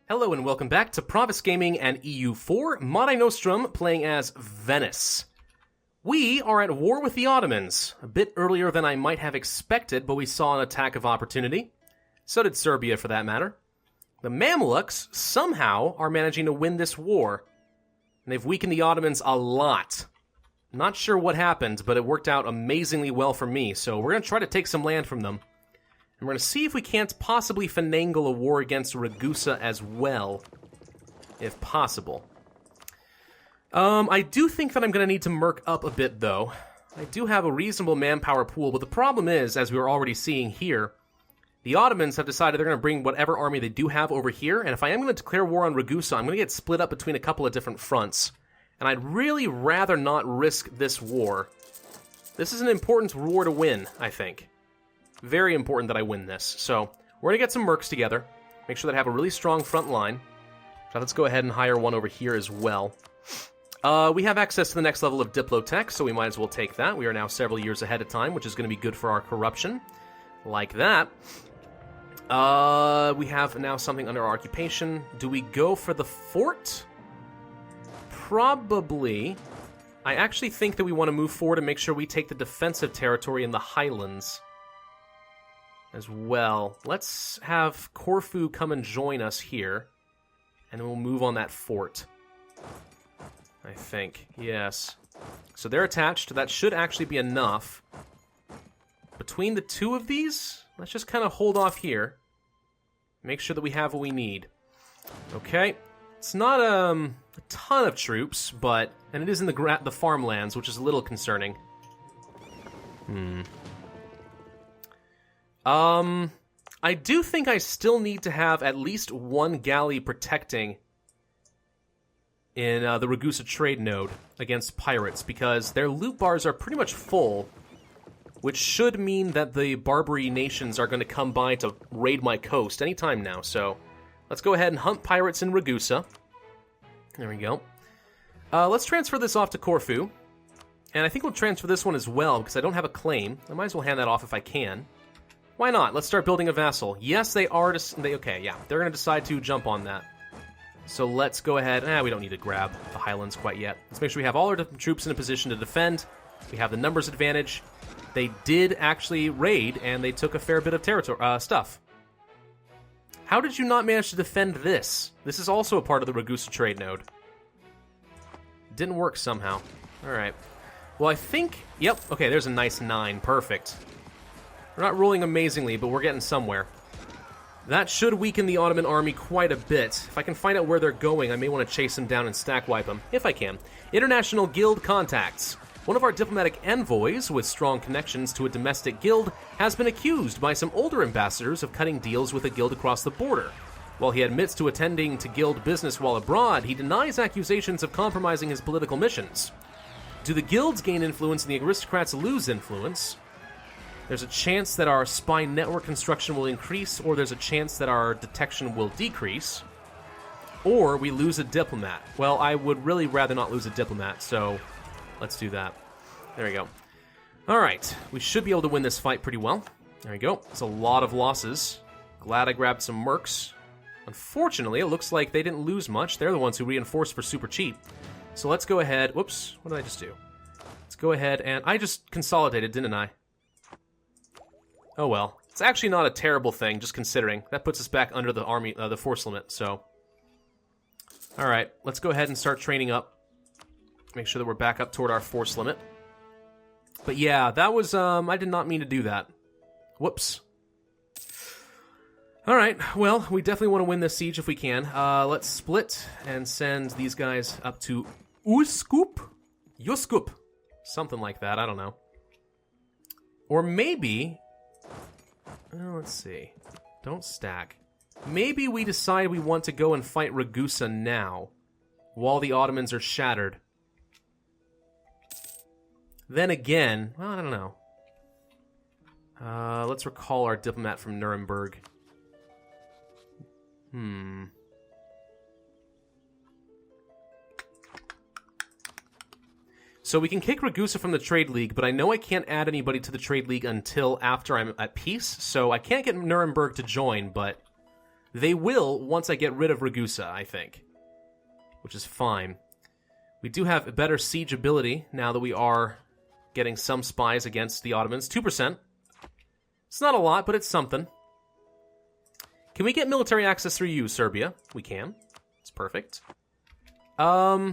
Hello and welcome back to Pravus Gaming and EU4, Mare Nostrum playing as Venice. We are at war with the Ottomans, a bit earlier than I might have expected, but we saw an attack of opportunity. So did Serbia, for that matter. The Mamluks somehow are managing to win this war, and they've weakened the Ottomans a lot. Not sure what happened, but it worked out amazingly well for me, so we're going to try to take some land from them. And we're going to see if we can't possibly finagle a war against Ragusa as well, if possible. I do think that I'm going to need to merc up a bit, though. I do have a reasonable manpower pool, but the problem is, as we were already seeing here, the Ottomans have decided they're going to bring whatever army they do have over here, and if I am going to declare war on Ragusa, I'm going to get split up between a couple of different fronts. And I'd really rather not risk this war. This is an important war to win, I think. Very important that I win this. So, we're going to get some mercs together. Make sure that I have a really strong front line. So let's go ahead and hire one over here as well. We have access to the next level of Diplotech, so we might as well take that. We are now several years ahead of time, which is going to be good for our corruption. Like that. We have now something under our occupation. Do we go for the fort? Probably. I actually think that we want to move forward and make sure we take the defensive territory in the Highlands as well. Let's have Corfu come and join us here, and then we'll move on that fort. I think. Yes. So they're attached. That should actually be enough. Between the two of these, let's just kind of hold off here. Make sure that we have what we need. Okay. It's not a ton of troops, but... And it is in the farmlands, which is a little concerning. I do think I still need to have at least one galley protecting in the Ragusa trade node against pirates, because their loot bars are pretty much full, which should mean that the Barbary nations are going to come by to raid my coast anytime now, so let's go ahead and hunt pirates in Ragusa. There we go. Let's transfer this off to Corfu, and I think we'll transfer this one as well, because I don't have a claim. I might as well hand that off if I can. Why not? Let's start building a vassal. Yes, they are... Okay, yeah. They're going to decide to jump on that. So let's go ahead... we don't need to grab the Highlands quite yet. Let's make sure we have all our troops in a position to defend. We have the numbers advantage. They did actually raid, and they took a fair bit of territory stuff. How did you not manage to defend this? This is also a part of the Ragusa trade node. Didn't work somehow. Alright. Well, I think... Yep. Okay, there's a nice 9. Perfect. We're not rolling amazingly, but we're getting somewhere. That should weaken the Ottoman army quite a bit. If I can find out where they're going, I may want to chase them down and stack wipe them, if I can. International Guild contacts. One of our diplomatic envoys, with strong connections to a domestic guild, has been accused by some older ambassadors of cutting deals with a guild across the border. While he admits to attending to guild business while abroad, he denies accusations of compromising his political missions. Do the guilds gain influence and the aristocrats lose influence? There's a chance that our spy network construction will increase, or there's a chance that our detection will decrease. Or we lose a diplomat. Well, I would really rather not lose a diplomat, so let's do that. There we go. Alright, we should be able to win this fight pretty well. There we go. It's a lot of losses. Glad I grabbed some mercs. Unfortunately, it looks like they didn't lose much. They're the ones who reinforced for super cheap. So let's go ahead... Whoops, what did I just do? Let's go ahead and... I just consolidated, didn't I? Oh well. It's actually not a terrible thing, just considering. That puts us back under the army, the force limit, so... Alright, let's go ahead and start training up. Make sure that we're back up toward our force limit. But yeah, that was, I did not mean to do that. Whoops. Alright, well, we definitely want to win this siege if we can. Let's split and send these guys up to Uskup? Something like that, I don't know. Or maybe... let's see. Don't stack. Maybe we decide we want to go and fight Ragusa now, while the Ottomans are shattered. Then again, well, I don't know. Let's recall our diplomat from Nuremberg. So we can kick Ragusa from the Trade League, but I know I can't add anybody to the Trade League until after I'm at peace, so I can't get Nuremberg to join, but They will once I get rid of Ragusa, I think. Which is fine. We do have a better siege ability now that we are getting some spies against the Ottomans. 2%. It's not a lot, but it's something. Can we get military access through you, Serbia? We can. It's perfect. I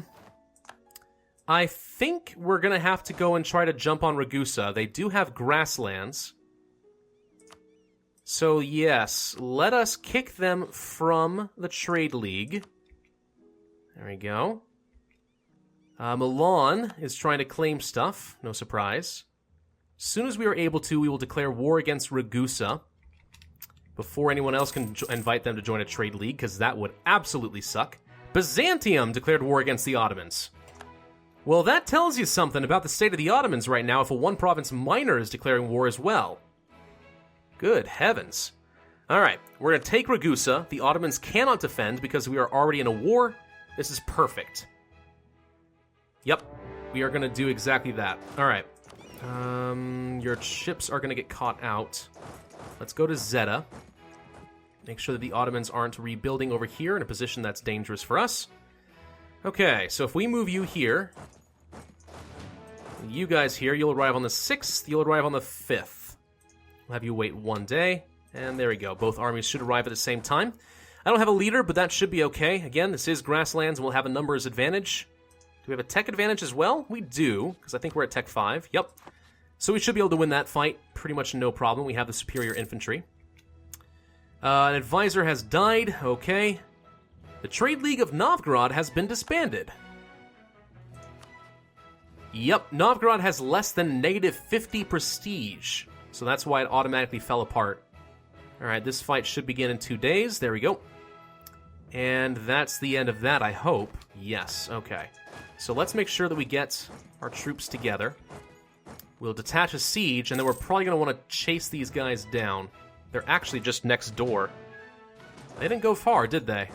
think we're going to have to go and try to jump on Ragusa. They do have grasslands. So, yes, let us kick them from the Trade League. There we go. Milan is trying to claim stuff. No surprise. As soon as we are able to, we will declare war against Ragusa before anyone else can invite them to join a trade league, because that would absolutely suck. Byzantium declared war against the Ottomans. Well, that tells you something about the state of the Ottomans right now if a one-province minor is declaring war as well. Good heavens. Alright, we're going to take Ragusa. The Ottomans cannot defend because we are already in a war. This is perfect. Yep, we are going to do exactly that. Alright. Your ships are going to get caught out. Let's go to Zeta. Make sure that the Ottomans aren't rebuilding over here in a position that's dangerous for us. Okay, so if we move you here, you guys here, you'll arrive on the 6th, you'll arrive on the 5th. We'll have you wait 1 day, and there we go. Both armies should arrive at the same time. I don't have a leader, but that should be okay. Again, this is grasslands, and we'll have a numbers advantage. Do we have a tech advantage as well? We do, because I think we're at tech 5. Yep. So we should be able to win that fight pretty much no problem. We have the superior infantry. An advisor has died. Okay. The Trade League of Novgorod has been disbanded. Yep, Novgorod has less than negative 50 prestige. So that's why it automatically fell apart. Alright, this fight should begin in 2 days. There we go. And that's the end of that, I hope. Yes, okay. So let's make sure that we get our troops together. We'll detach a siege, and then we're probably going to want to chase these guys down. They're actually just next door. They didn't go far, did they?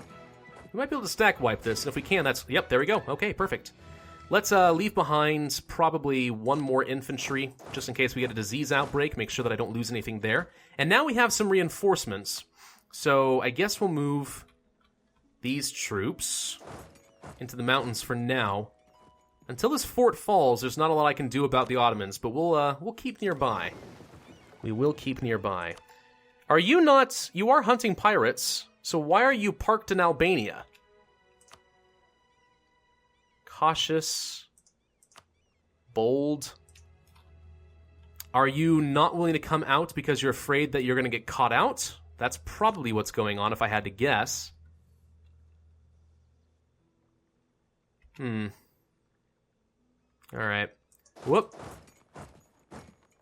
We might be able to stack wipe this, and if we can, that's... Yep, there we go. Okay, perfect. Let's leave behind probably one more infantry, just in case we get a disease outbreak, make sure that I don't lose anything there. And now we have some reinforcements. So I guess we'll move these troops into the mountains for now. Until this fort falls, there's not a lot I can do about the Ottomans, but we'll keep nearby. We will keep nearby. Are you not... You are hunting pirates, so why are you parked in Albania? Cautious. Bold. Are you not willing to come out because you're afraid that you're going to get caught out? That's probably what's going on, if I had to guess. Alright. Whoop.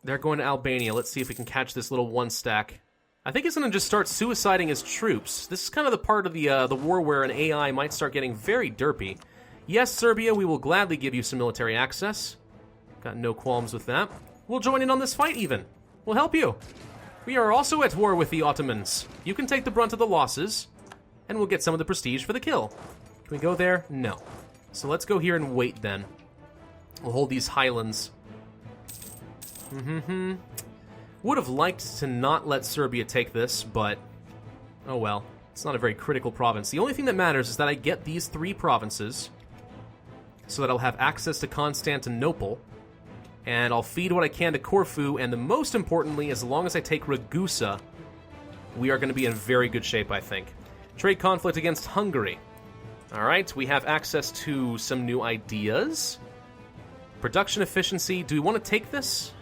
They're going to Albania. Let's see if we can catch this little one stack. I think he's going to just start suiciding his troops. This is kind of the part of the war where an AI might start getting very derpy. Yes, Serbia, we will gladly give you some military access. Got no qualms with that. We'll join in on this fight even. We'll help you. We are also at war with the Ottomans. You can take the brunt of the losses, and we'll get some of the prestige for the kill. Can we go there? No. So let's go here and wait then. We'll hold these highlands. Would have liked to not let Serbia take this, but oh well. It's not a very critical province. The only thing that matters is that I get these 3 provinces so that I'll have access to Constantinople, and I'll feed what I can to Corfu, and the most importantly, as long as I take Ragusa, we are going to be in very good shape, I think. Trade conflict against Hungary. Alright, we have access to some new ideas. Production efficiency. Do we want to take this?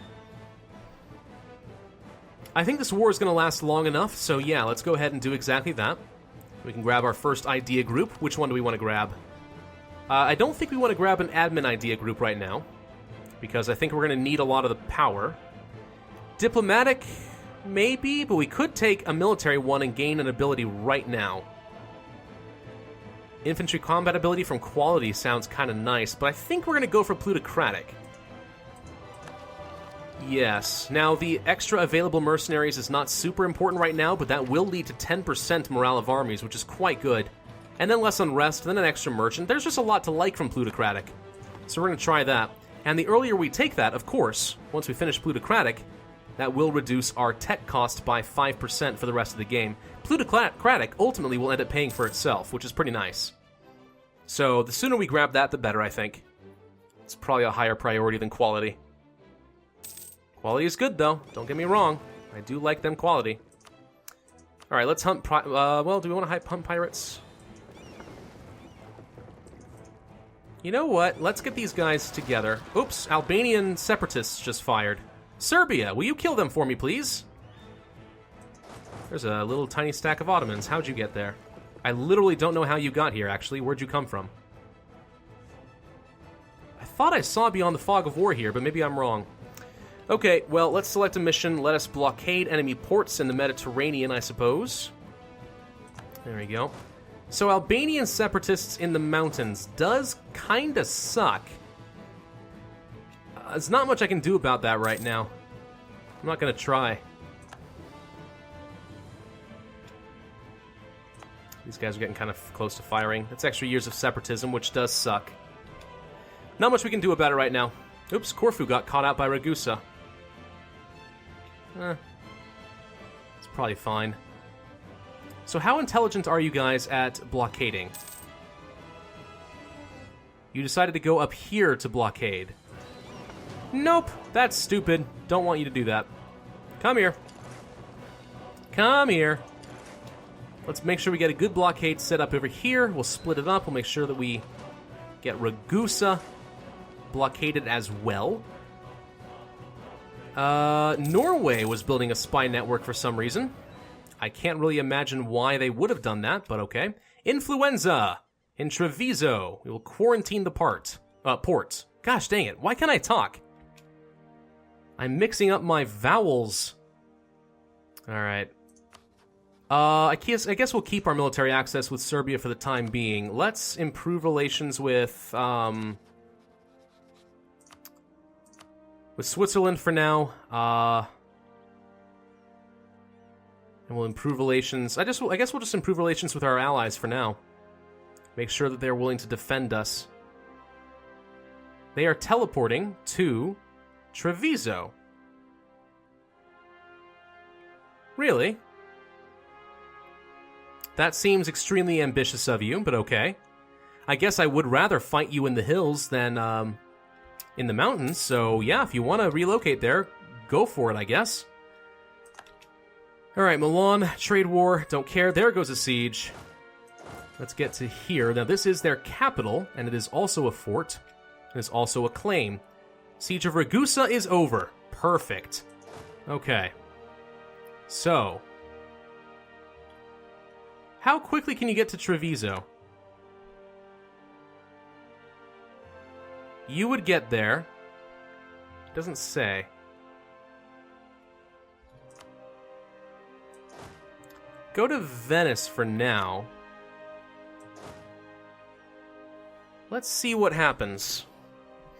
I think this war is going to last long enough, so yeah, let's go ahead and do exactly that. We can grab our first idea group. Which one do we want to grab? I don't think we want to grab an admin idea group right now, because I think we're going to need a lot of the power. Diplomatic, maybe, but we could take a military one and gain an ability right now. Infantry combat ability from quality sounds kind of nice, but I think we're going to go for plutocratic. Yes. Now, the extra available mercenaries is not super important right now, but that will lead to 10% morale of armies, which is quite good. And then less unrest, then an extra merchant. There's just a lot to like from plutocratic. So we're going to try that. And the earlier we take that, of course, once we finish plutocratic, that will reduce our tech cost by 5% for the rest of the game. Plutocratic ultimately will end up paying for itself, which is pretty nice. So the sooner we grab that, the better, I think. It's probably a higher priority than quality. Quality is good, though. Don't get me wrong. I do like them quality. All right, let's hunt... well, do we want to hunt pirates? You know what? Let's get these guys together. Oops, Albanian separatists just fired. Serbia, will you kill them for me, please? There's a little tiny stack of Ottomans. How'd you get there? I literally don't know how you got here, actually. Where'd you come from? I thought I saw Beyond the Fog of War here, but maybe I'm wrong. Okay, well, let's select a mission. Let us blockade enemy ports in the Mediterranean, I suppose. There we go. So Albanian separatists in the mountains does kinda suck. There's not much I can do about that right now. I'm not gonna try. These guys are getting kind of close to firing. That's extra years of separatism, which does suck. Not much we can do about it right now. Oops, Corfu got caught out by Ragusa. It's probably fine. So how intelligent are you guys at blockading? You decided to go up here to blockade. Nope, that's stupid. Don't want you to do that. Come here. Come here. Let's make sure we get a good blockade set up over here. We'll split it up. We'll make sure that we get Ragusa blockaded as well. Norway was building a spy network for some reason. I can't really imagine why they would have done that, but okay. Influenza in Treviso. We will quarantine the port. Gosh dang it, why can't I talk? I'm mixing up my vowels. Alright. I guess we'll keep our military access with Serbia for the time being. Let's improve relations with Switzerland for now. And we'll improve relations. I guess we'll just improve relations with our allies for now. Make sure that they're willing to defend us. They are teleporting to Treviso. Really? That seems extremely ambitious of you, but okay. I guess I would rather fight you in the hills than in the mountains, so yeah, if you want to relocate there, go for it, I guess. Alright, Milan, trade war, don't care. There goes a siege. Let's get to here. Now, this is their capital, and it is also a fort. It is also a claim. Siege of Ragusa is over. Perfect. Okay. So, how quickly can you get to Treviso? You would get there. It doesn't say. Go to Venice for now. Let's see what happens.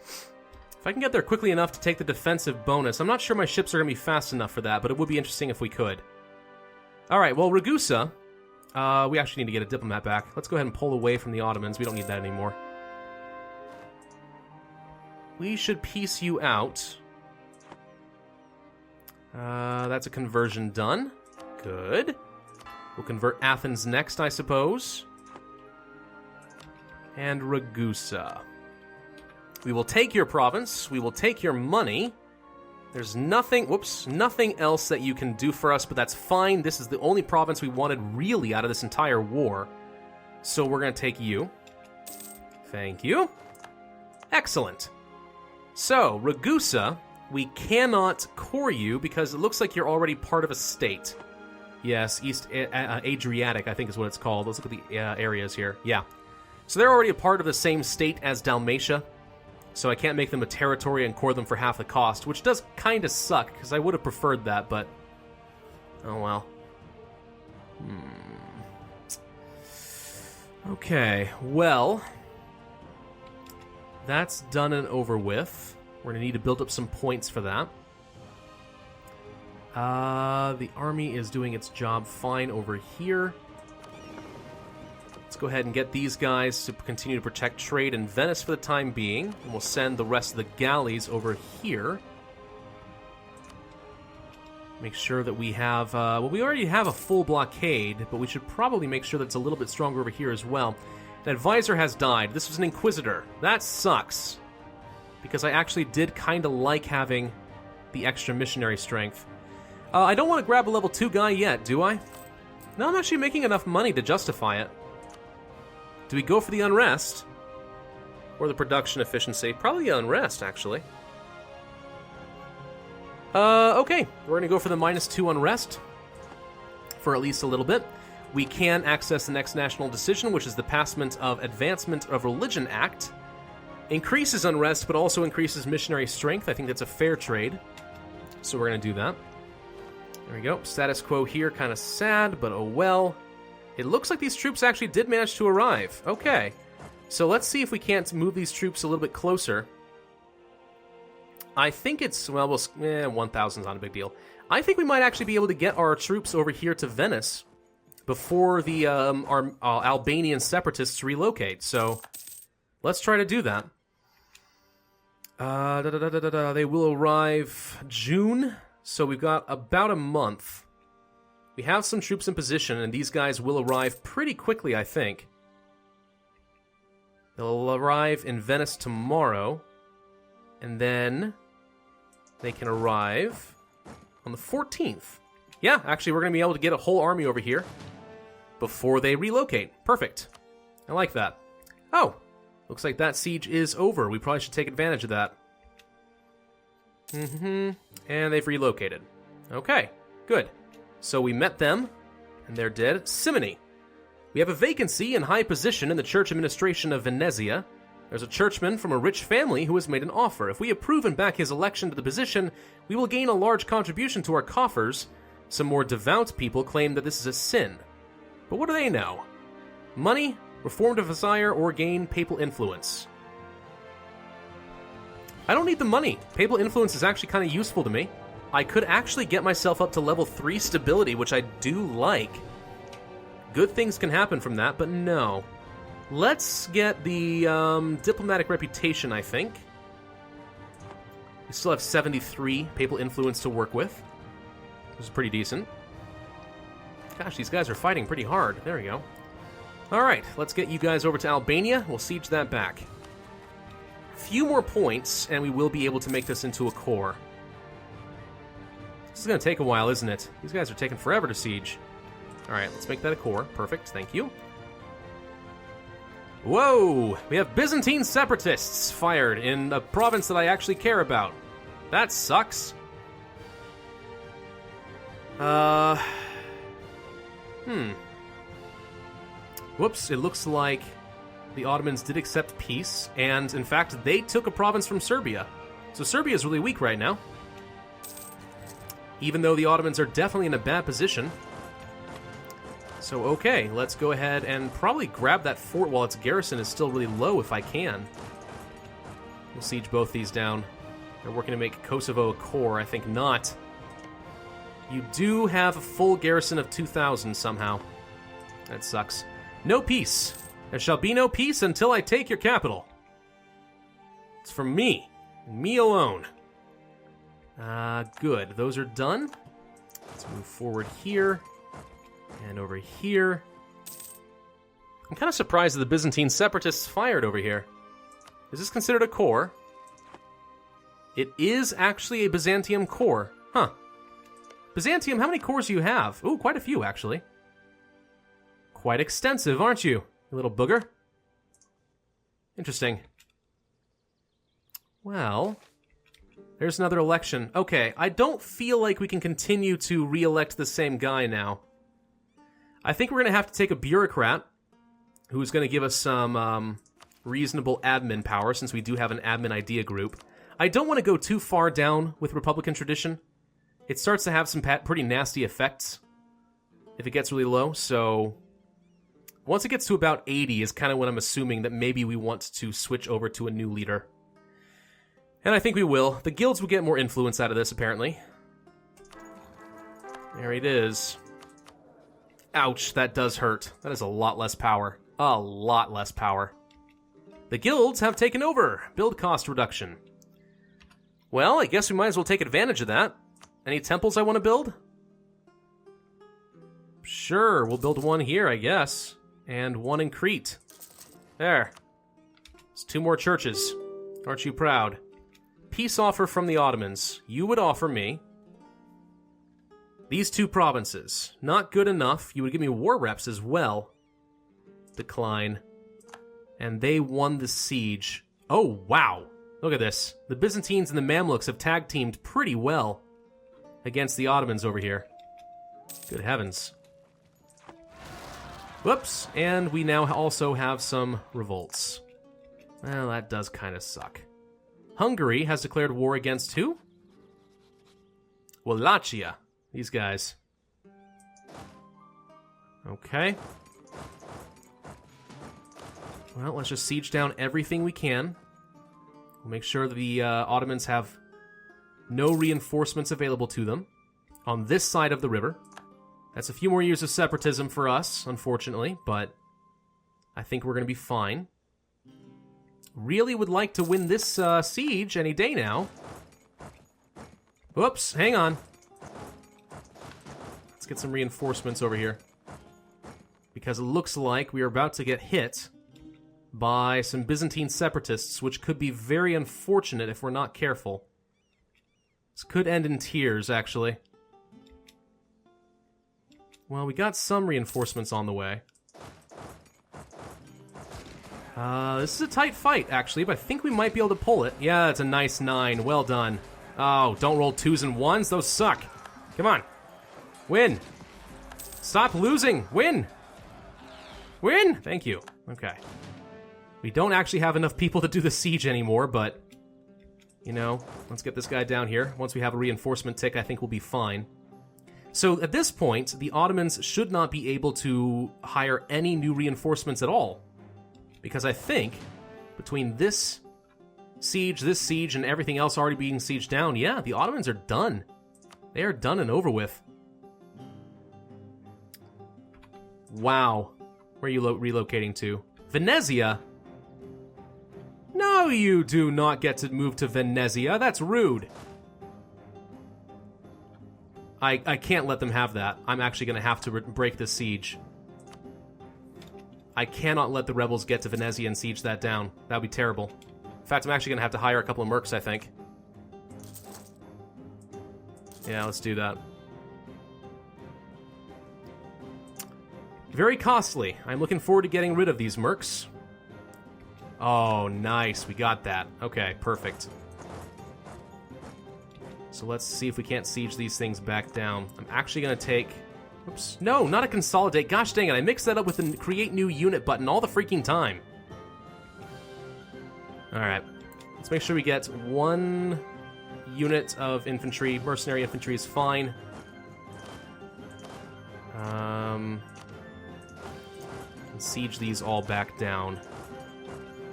If I can get there quickly enough to take the defensive bonus, I'm not sure my ships are going to be fast enough for that, but it would be interesting if we could. Alright, well, Ragusa, we actually need to get a diplomat back. Let's go ahead and pull away from the Ottomans. We don't need that anymore. We should peace you out. That's a conversion done. Good. We'll convert Athens next, I suppose. And Ragusa. We will take your province. We will take your money. There's nothing, nothing else that you can do for us, but that's fine. This is the only province we wanted really out of this entire war. So we're going to take you. Thank you. Excellent. So, Ragusa, we cannot core you because it looks like you're already part of a state. Yes, East Adriatic, I think is what it's called. Let's look at the areas here. Yeah. So they're already a part of the same state as Dalmatia. So I can't make them a territory and core them for half the cost, which does kind of suck, because I would have preferred that, but... oh well. Okay, well... that's done and over with. We're going to need to build up some points for that. The army is doing its job fine over here. Let's go ahead and get these guys to continue to protect trade in Venice for the time being. And we'll send the rest of the galleys over here. Make sure that we have, well, we already have a full blockade, but we should probably make sure that it's a little bit stronger over here as well. An advisor has died. This was an inquisitor. That sucks. Because I actually did kind of like having the extra missionary strength. I don't want to grab a level 2 guy yet, do I? No, I'm actually making enough money to justify it. Do we go for the unrest? Or the production efficiency? Probably the unrest, actually. Okay. We're going to go for the -2 unrest. For at least a little bit. We can access the next national decision, which is the Passment of Advancement of Religion Act. Increases unrest, but also increases missionary strength. I think that's a fair trade. So we're going to do that. There we go. Status quo here, kind of sad, but oh well. It looks like these troops actually did manage to arrive. Okay. So let's see if we can't move these troops a little bit closer. I think it's, well, 1,000's not a big deal. I think we might actually be able to get our troops over here to Venice before the our Albanian separatists relocate. So let's try to do that. They will arrive June, so we've got about a month. We have some troops in position, and these guys will arrive pretty quickly, I think. They'll arrive in Venice tomorrow, and then they can arrive on the 14th. Yeah, actually, we're going to be able to get a whole army over here before they relocate. Perfect. I like that. Oh, looks like that siege is over. We probably should take advantage of that. And they've relocated. Okay, good. So we met them, and they're dead. Simony. We have a vacancy in high position in the church administration of Venezia. There's a churchman from a rich family who has made an offer. If we approve and back his election to the position, we will gain a large contribution to our coffers. Some more devout people claim that this is a sin. But what do they know? Money, reform to desire, or gain papal influence? I don't need the money. Papal influence is actually kind of useful to me. I could actually get myself up to level 3 stability, which I do like. Good things can happen from that, but no. Let's get the diplomatic reputation, I think. We still have 73 papal influence to work with, which is pretty decent. Gosh, these guys are fighting pretty hard. There we go. Alright, let's get you guys over to Albania. We'll siege that back. Few more points, and we will be able to make this into a core. This is going to take a while, isn't it? These guys are taking forever to siege. Alright, let's make that a core. Perfect, thank you. Whoa! We have Byzantine separatists fired in a province that I actually care about. That sucks. Whoops, it looks like the Ottomans did accept peace, and in fact, they took a province from Serbia. So Serbia is really weak right now. Even though the Ottomans are definitely in a bad position. So, okay, let's go ahead and probably grab that fort while its garrison is still really low if I can. We'll siege both these down. They're working to make Kosovo a core. I think not. You do have a full garrison of 2,000 somehow. That sucks. No peace. There shall be no peace until I take your capital. It's for me. Me alone. Good. Those are done. Let's move forward here. And over here. I'm kind of surprised that the Byzantine separatists fired over here. Is this considered a core? It is actually a Byzantium core. Huh. Byzantium, how many cores do you have? Ooh, quite a few, actually. Quite extensive, aren't you, you little booger? Interesting. Well, there's another election. Okay, I don't feel like we can continue to re-elect the same guy now. I think we're going to have to take a bureaucrat who's going to give us some reasonable admin power, since we do have an admin idea group. I don't want to go too far down with Republican tradition. It starts to have some pretty nasty effects if it gets really low, so once it gets to about 80 is kind of when I'm assuming that maybe we want to switch over to a new leader. And I think we will. The guilds will get more influence out of this, apparently. There it is. Ouch, that does hurt. That is a lot less power. A lot less power. The guilds have taken over. Build cost reduction. Well, I guess we might as well take advantage of that. Any temples I want to build? Sure, we'll build one here, I guess. And one in Crete. There. It's 2 more churches. Aren't you proud? Peace offer from the Ottomans. You would offer me these 2 provinces. Not good enough. You would give me war reps as well. Decline. And they won the siege. Oh, wow. Look at this. The Byzantines and the Mamluks have tag-teamed pretty well against the Ottomans over here. Good heavens. Whoops. And we now also have some revolts. Well, that does kind of suck. Hungary has declared war against who? Wallachia. These guys. Okay. Well, let's just siege down everything we can. We'll make sure that the Ottomans have no reinforcements available to them on this side of the river. That's a few more years of separatism for us, unfortunately, but I think we're going to be fine. Really would like to win this siege any day now. Whoops, hang on. Let's get some reinforcements over here. Because it looks like we are about to get hit by some Byzantine separatists, which could be very unfortunate if we're not careful. This could end in tears, actually. Well, we got some reinforcements on the way. This is a tight fight, actually, but I think we might be able to pull it. Yeah, it's a nice 9. Well done. Oh, don't roll 2s and 1s. Those suck. Come on. Win. Stop losing. Win. Win. Thank you. Okay. We don't actually have enough people to do the siege anymore, but, you know, let's get this guy down here. Once we have a reinforcement tick, I think we'll be fine. So at this point, the Ottomans should not be able to hire any new reinforcements at all. Because I think, between this siege, and everything else already being sieged down, yeah, the Ottomans are done. They are done and over with. Wow. Where are you relocating to? Venezia? No, you do not get to move to Venezia. That's rude. I can't let them have that. I'm actually going to have to break this siege. I cannot let the rebels get to Venezia and siege that down. That would be terrible. In fact, I'm actually going to have to hire a couple of mercs, I think. Yeah, let's do that. Very costly. I'm looking forward to getting rid of these mercs. Oh, nice. We got that. Okay, perfect. So let's see if we can't siege these things back down. I'm actually going to take... Oops. No, not a consolidate. Gosh dang it, I mixed that up with the create new unit button all the freaking time. Alright. Let's make sure we get 1 unit of infantry. Mercenary infantry is fine. Siege these all back down.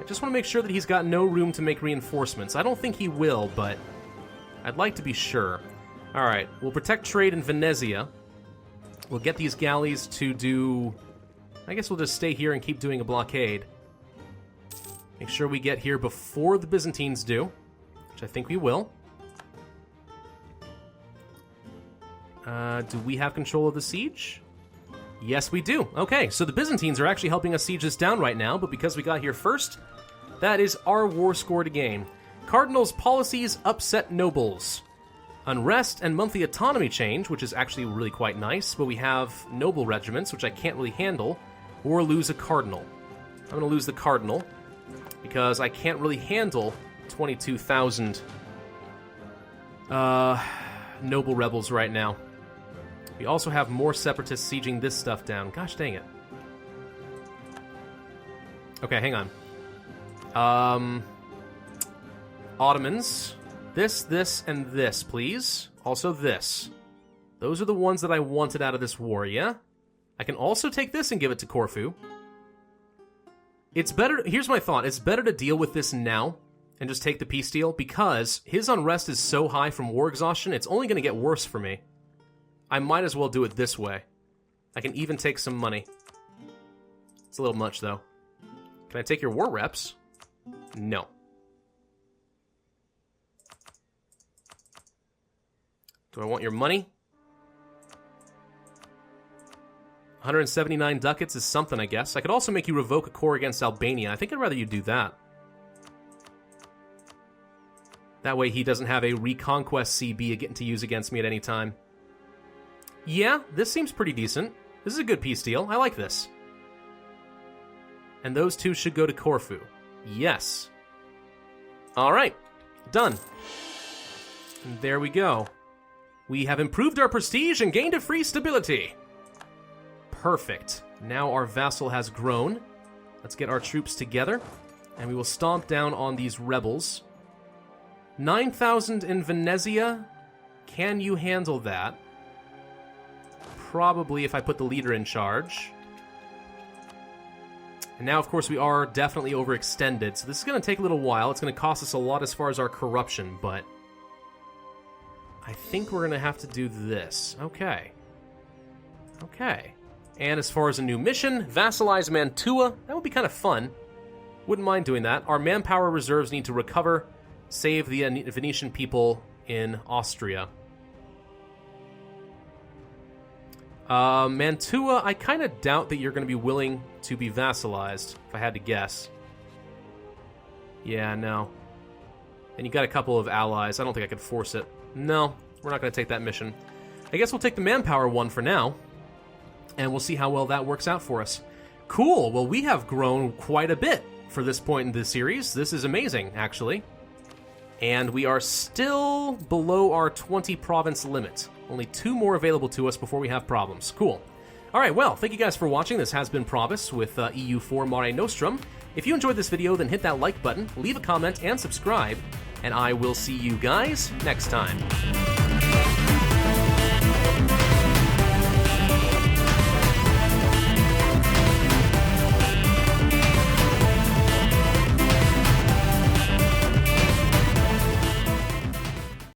I just want to make sure that he's got no room to make reinforcements. I don't think he will, but I'd like to be sure. Alright, we'll protect trade in Venezia. We'll get these galleys to do... I guess we'll just stay here and keep doing a blockade. Make sure we get here before the Byzantines do, which I think we will. Do we have control of the siege? Yes, we do. Okay, so the Byzantines are actually helping us siege this down right now, but because we got here first, that is our war score to gain. Cardinals' policies upset nobles. Unrest and monthly autonomy change, which is actually really quite nice, but we have noble regiments, which I can't really handle, or lose a cardinal. I'm going to lose the cardinal, because I can't really handle 22,000 noble rebels right now. We also have more separatists sieging this stuff down. Gosh dang it. Okay, hang on. Ottomans. This, and this, please. Also this. Those are the ones that I wanted out of this war, yeah? I can also take this and give it to Corfu. It's better... Here's my thought. It's better to deal with this now and just take the peace deal, because his unrest is so high from war exhaustion, it's only going to get worse for me. I might as well do it this way. I can even take some money. It's a little much, though. Can I take your war reps? No. Do I want your money? 179 ducats is something, I guess. I could also make you revoke a core against Albania. I think I'd rather you do that. That way he doesn't have a Reconquest CB to use against me at any time. Yeah, this seems pretty decent. This is a good peace deal. I like this. And those two should go to Corfu. Yes. Alright. Done. And there we go. We have improved our prestige and gained a free stability. Perfect. Now our vassal has grown. Let's get our troops together. And we will stomp down on these rebels. 9,000 in Venezia. Can you handle that? Probably if I put the leader in charge. And now, of course, we are definitely overextended, so this is going to take a little while. It's going to cost us a lot as far as our corruption, but I think we're going to have to do this. Okay. Okay. And as far as a new mission, vassalize Mantua. That would be kind of fun. Wouldn't mind doing that. Our manpower reserves need to recover, save the Venetian people in Austria. Mantua, I kind of doubt that you're going to be willing to be vassalized, if I had to guess. Yeah, no. And you got a couple of allies. I don't think I could force it. No, we're not going to take that mission. I guess we'll take the manpower one for now, and we'll see how well that works out for us. Cool, well, we have grown quite a bit for this point in the series. This is amazing, actually. And we are still below our 20 province limit. Only 2 more available to us before we have problems. Cool. All right, well, thank you guys for watching. This has been Pravus with EU4 Mare Nostrum. If you enjoyed this video, then hit that like button, leave a comment, and subscribe. And I will see you guys next time.